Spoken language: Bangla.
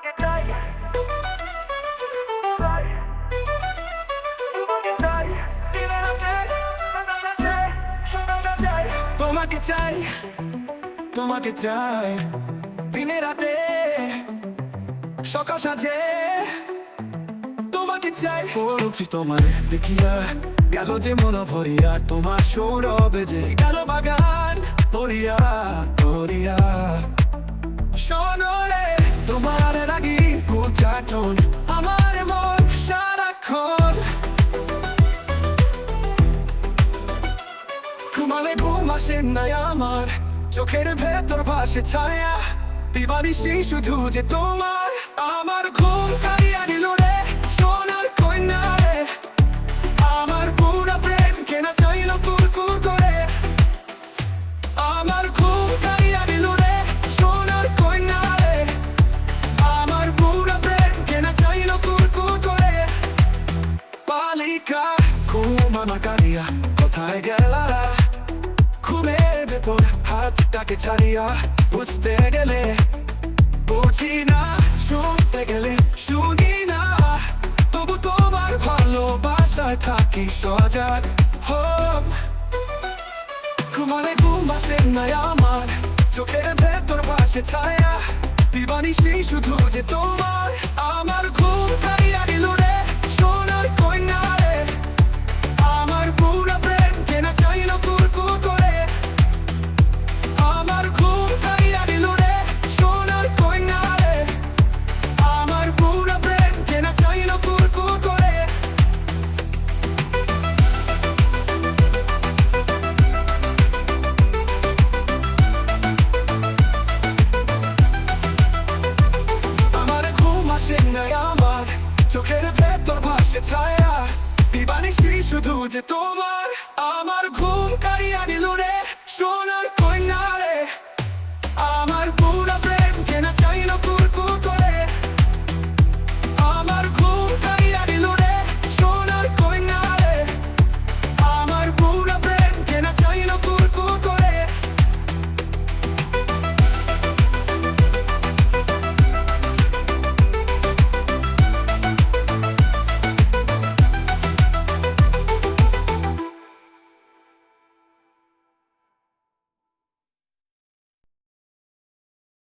তোমাকে চাই, তোমাকে চাই দিনে রাতে সকাল সাজে। তোমাকে চাই বলছি তোমার দেখিয়া গেল যে মন ভরিয়া, তোমার সৌরভে যে গেল বাগান ভরিয়া ভরিয়া। শোনো রে তোমার লাগি উচ্চাটন আমার মন সারাক্ষণ। ঘুমালে ঘুম আসে না আমার, চোখের ভেতর ভাসে ছায়া। দিবানিশি শুধু যে তোমার, আমার ঘুম কারিয়া দিল রে সোনার কন্যা রে। আমার পুরা প্রেম কেনা চাইল কুরকুর করে। আমার ঘুম কারিয়া দিল রে সোনার কন্যা রে। আমার পুরা প্রেম কেনা চাইল কুরকুর করে। বালিকা ঘুম আমার কারিয়া কোথায় গেলা? ঘুমের ভেতর হাতটাকে ছাড়িয়া, বুঝতে গেলে বুঝি না, শুনতে গেলে শুনি না। তবু তোমার ভালোবাসায় থাকি সজাগ। ঘুমালে ঘুম আসে না আমার, চোখের ভেতর ভাসে ছায়া। দিবানিশি শুধু যে তোমার, আমার ঘুম কারিয়া দিল রে সোনার কন্যা রে। আমার পুরা প্রেম কেনা চাইল কুরকুর করে। আমার ঘুম কারিয়া দিল রে সোনার কন্যা রে। আমার পুরা প্রেম কেনা চাইল কুরকুর করে। আমার ঘুম আসে না আমার, চোখের ভেতর ভাসে ছায়া। দিবানিশি শুধু যে